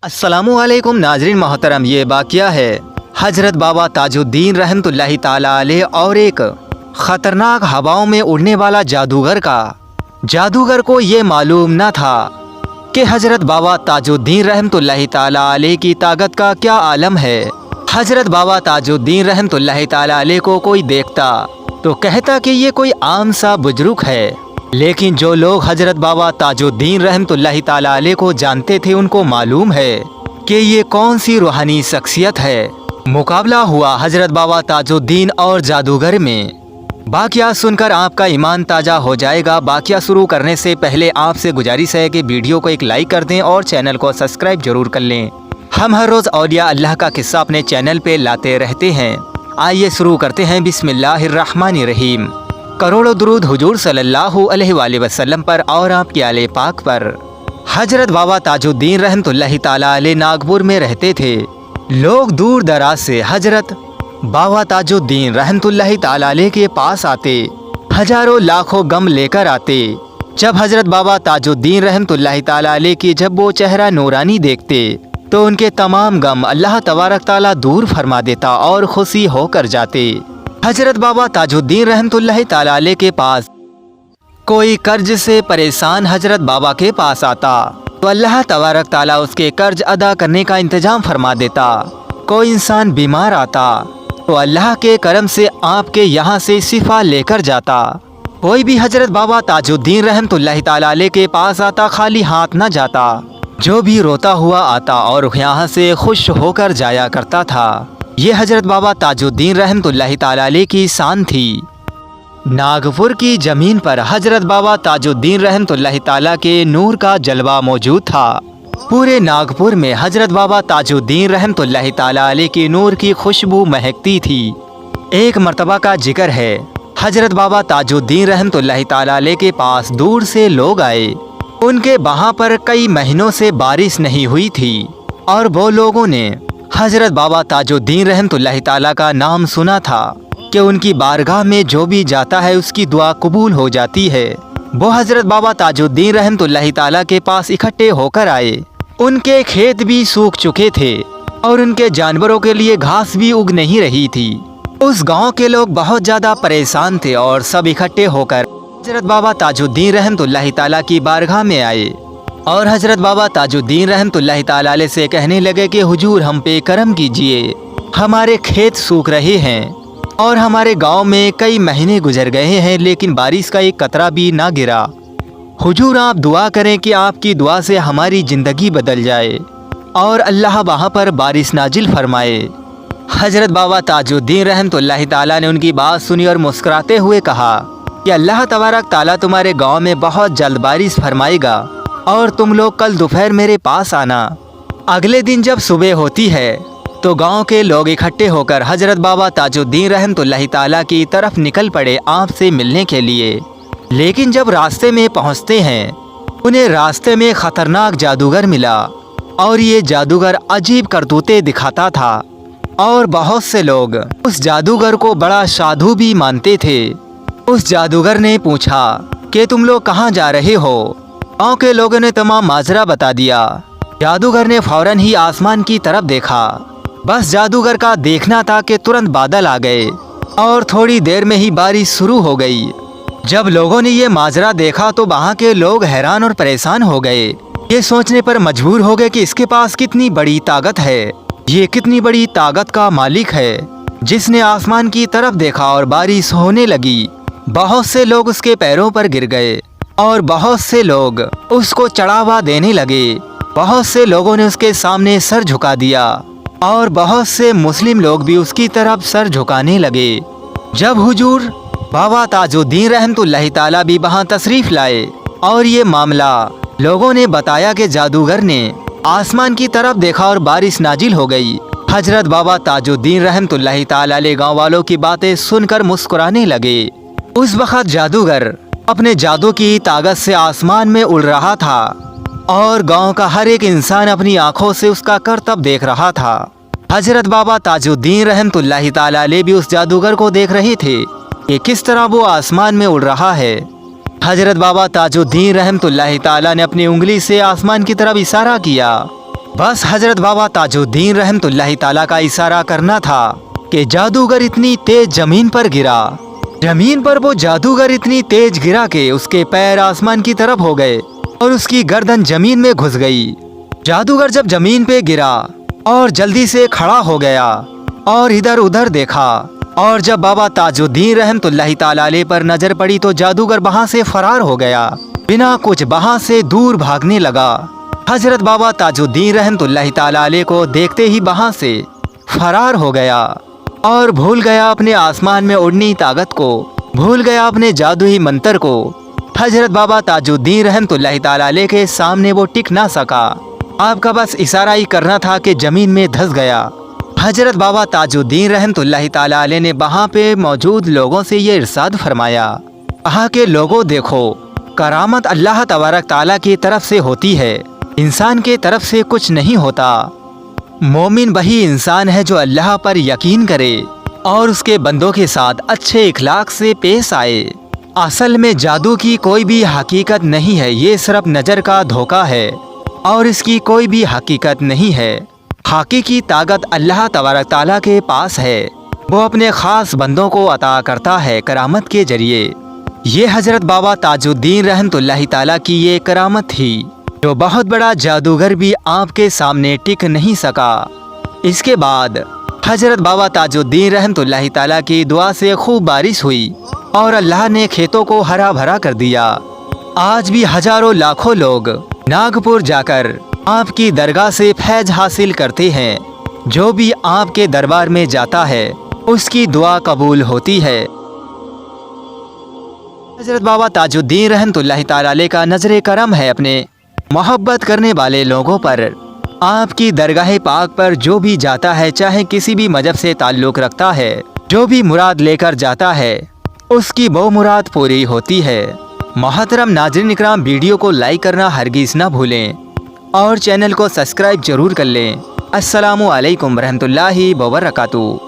अस्सलामुअलैकुम नाजरीन मोहतरम, ये वाक़या है हज़रत बाबा ताजुद्दीन रहमतुल्लाहि ताला अलैह और एक ख़तरनाक हवाओं में उड़ने वाला जादूगर का। जादूगर को ये मालूम न था कि हज़रत बाबा ताजुद्दीन रहमतुल्लाहि ताला अलैह की ताकत का क्या आलम है। हज़रत बाबा ताजुद्दीन रहमतुल्लाहि ताला अलैह को कोई देखता तो कहता कि ये कोई आम सा बुजुर्ग है, लेकिन जो लोग हज़रत बाबा ताजुद्दीन रहमतुल्लाहि ताला अलैह को जानते थे उनको मालूम है कि ये कौन सी रूहानी शख्सियत है। मुकाबला हुआ हज़रत बाबा ताजुद्दीन और जादूगर में। वाक़या सुनकर आपका ईमान ताज़ा हो जाएगा। वाक़या शुरू करने से पहले आपसे गुजारिश है कि वीडियो को एक लाइक कर दें और चैनल को सब्सक्राइब जरूर कर लें। हम हर रोज़ औलिया अल्लाह का किस्सा अपने चैनल पे लाते रहते हैं। आइए शुरू करते हैं। बिस्मिल्लाहिर्रहमानिर्रहीम। करोड़ों दुरूद हुजूर सल्लल्लाहु अलैहि वसल्लम पर और आपके आले पाक पर। हज़रत बाबा ताजुद्दीन रहमतुल्लाहि ताला अलैह नागपुर में रहते थे। लोग दूर दराज से हज़रत बाबा ताजुद्दीन रहमतुल्लाहि ताला अलैह के पास आते, हजारों लाखों गम लेकर आते। जब हज़रत बाबा ताजुद्दीन रहमतुल्लाहि ताला अलैह की जब वो चेहरा नूरानी देखते तो उनके तमाम गम अल्लाह तबारक ताला दूर फरमा देता और खुशी होकर जाते। हज़रत बाबा ताजुद्दीन रहमतुल्लाहि ताला अलैह के पास कोई कर्ज से परेशान हज़रत बाबा के पास आता तो अल्लाह तबारक ताला उसके कर्ज अदा करने का इंतजाम फरमा देता। कोई इंसान बीमार आता तो अल्लाह के करम से आपके यहाँ से शिफा लेकर जाता। कोई भी हज़रत बाबा ताजुद्दीन रहमतुल्लाहि ताला अलैह के पास आता खाली हाथ न जाता। जो भी रोता हुआ आता और यहाँ से खुश होकर जाया करता था। ये हज़रत बाबा ताजुद्दीन रहमतुल्लाहि ताला अलैह की शान थी। नागपुर की ज़मीन पर हज़रत बाबा ताजुद्दीन रहमतुल्लाहि ताला के नूर का जलवा मौजूद था। पूरे नागपुर में हज़रत बाबा ताजुद्दीन रहमतुल्लाहि ताला अलैह की नूर की खुशबू महकती थी। एक मर्तबा का जिक्र है, हज़रत बाबा ताजुद्दीन रहमतुल्लाहि ताला अलैह के पास दूर से लोग आए। उनके वहाँ पर कई महीनों से बारिश नहीं हुई थी और वो लोगों ने हज़रत बाबा ताजुद्दीन रहमतुल्लाहि ताला का नाम सुना था कि उनकी बारगाह में जो भी जाता है उसकी दुआ कबूल हो जाती है। वो हज़रत बाबा ताजुद्दीन रहमतुल्लाहि ताला के पास इकट्ठे होकर आए। उनके खेत भी सूख चुके थे और उनके जानवरों के लिए घास भी उग नहीं रही थी। उस गांव के लोग बहुत ज़्यादा परेशान थे और सब इकट्ठे होकर हज़रत बाबा ताजुद्दीन रहमतुल्लाहि ताला की बारगाह में आए और हज़रत बाबा ताजुद्दीन रहमतुल्लाहि ताला अलैह से कहने लगे कि हुजूर हम पे करम कीजिए, हमारे खेत सूख रहे हैं और हमारे गांव में कई महीने गुजर गए हैं लेकिन बारिश का एक कतरा भी ना गिरा। हुजूर आप दुआ करें कि आपकी दुआ से हमारी ज़िंदगी बदल जाए और अल्लाह वहाँ पर बारिश नाजिल फरमाए। हज़रत बाबा ताजुद्दीन रहमतुल्लाहि ताला ने उनकी बात सुनी और मुस्कुराते हुए कहा कि अल्लाह तबारक ताला तुम्हारे गाँव में बहुत जल्द बारिश फरमाएगा और तुम लोग कल दोपहर मेरे पास आना। अगले दिन जब सुबह होती है तो गांव के लोग इकट्ठे होकर हज़रत बाबा ताजुद्दीन रहमतुल्लाहि ताला की तरफ निकल पड़े आपसे मिलने के लिए। लेकिन जब रास्ते में पहुंचते हैं उन्हें रास्ते में ख़तरनाक जादूगर मिला और ये जादूगर अजीब करतूतें दिखाता था और बहुत से लोग उस जादूगर को बड़ा साधु भी मानते थे। उस जादूगर ने पूछा कि तुम लोग कहाँ जा रहे हो। गाँव के लोगों ने तमाम माजरा बता दिया। जादूगर ने फौरन ही आसमान की तरफ देखा। बस जादूगर का देखना था कि तुरंत बादल आ गए और थोड़ी देर में ही बारिश शुरू हो गई। जब लोगों ने ये माजरा देखा तो वहाँ के लोग हैरान और परेशान हो गए। ये सोचने पर मजबूर हो गए कि इसके पास कितनी बड़ी ताकत है, ये कितनी बड़ी ताकत का मालिक है जिसने आसमान की तरफ देखा और बारिश होने लगी। बहुत से लोग उसके पैरों पर गिर गए और बहुत से लोग उसको चढ़ावा देने लगे। बहुत से लोगों ने उसके सामने सर झुका दिया और बहुत से मुस्लिम लोग भी उसकी तरफ सर झुकाने लगे। जब हुजूर बाबा ताजुद्दीन रहमतुल्लाहि ताला भी वहाँ तशरीफ़ लाए और ये मामला लोगों ने बताया कि जादूगर ने आसमान की तरफ देखा और बारिश नाजिल हो गई। हज़रत बाबा ताजुद्दीन रहमतुल्लाहि ताला अलैह गाँव वालों की बातें सुनकर मुस्कुराने लगे। उस वक़्त जादूगर अपने जादू की ताकत से आसमान में उड़ रहा था और गांव का हर एक इंसान अपनी आंखों से उसका करतब देख रहा था। हज़रत बाबा ताजुद्दीन रहमतुल्लाहि ताला अलैह भी उस जादूगर को देख रहे थे कि किस तरह वो आसमान में उड़ रहा है। हज़रत बाबा ताजुद्दीन रहमतुल्लाहि ताला ने अपनी उंगली से आसमान की तरफ इशारा किया बस हजरत बाबा ताजुद्दीन रहमतुल्लाहि ताला का इशारा करना था कि जादूगर इतनी तेज जमीन पर गिरा। जमीन पर वो जादूगर इतनी तेज गिरा कि उसके पैर आसमान की तरफ हो गए और उसकी गर्दन जमीन में घुस गई। जादूगर जब जमीन पे गिरा और जल्दी से खड़ा हो गया और इधर उधर देखा, और जब बाबा ताजुद्दीन रहमतुल्लाहि ताला अलैह पर नजर पड़ी तो जादूगर वहां से फरार हो गया। बिना कुछ वहां से दूर भागने लगा। हजरत बाबा ताजुद्दीन रहमतुल्लाहि ताला अलैह को देखते ही वहां से फरार हो गया और भूल गया अपने आसमान में उड़ने की ताकत को, भूल गया अपने जादुई मंत्र को। हजरत बाबा ताजुद्दीन रहमतुल्लाहि ताला अलैह के सामने वो टिक ना सका। आपका बस इशारा ही करना था कि जमीन में धंस गया। हजरत बाबा ताजुद्दीन रहमतुल्लाहि ताला अलैह ने वहाँ पे मौजूद लोगों से ये इरशाद फरमाया, वहाँ के लोगों देखो, करामत अल्लाह तबारक ताला की तरफ से होती है, इंसान के तरफ से कुछ नहीं होता। मोमिन वही इंसान है जो अल्लाह पर यकीन करे और उसके बंदों के साथ अच्छे इखलाक से पेश आए। असल में जादू की कोई भी हकीकत नहीं है, ये सिर्फ नज़र का धोखा है और इसकी कोई भी हकीकत नहीं है। हकीकी ताकत अल्लाह तबारक ताला के पास है, वो अपने ख़ास बंदों को अता करता है करामत के जरिए। ये हजरत बाबा ताजुद्दीन रहमतुल्लाहि ताला की ये करामत थी जो बहुत बड़ा जादूगर भी आपके सामने टिक नहीं सका। इसके बाद हजरत बाबा ताजुद्दीन रहमतुल्लाहि ताला की दुआ से खूब बारिश हुई और अल्लाह ने खेतों को हरा भरा कर दिया। आज भी हजारों लाखों लोग नागपुर जाकर आपकी दरगाह से फैज हासिल करते हैं। जो भी आपके दरबार में जाता है उसकी दुआ कबूल होती है। हजरत बाबा ताजुद्दीन रहमतुल्लाहि ताला अलैह का नजर करम है अपने मोहब्बत करने वाले लोगों पर। आपकी दरगाह पाक पर जो भी जाता है, चाहे किसी भी मजहब से ताल्लुक़ रखता है, जो भी मुराद लेकर जाता है उसकी वो मुराद पूरी होती है। मोहतरम नाज़रीन इकराम, वीडियो को लाइक करना हरगिज़ ना भूलें और चैनल को सब्सक्राइब जरूर कर लें। अस्सलामु अलैकुम रहमतुल्लाहि व बरकातुहू।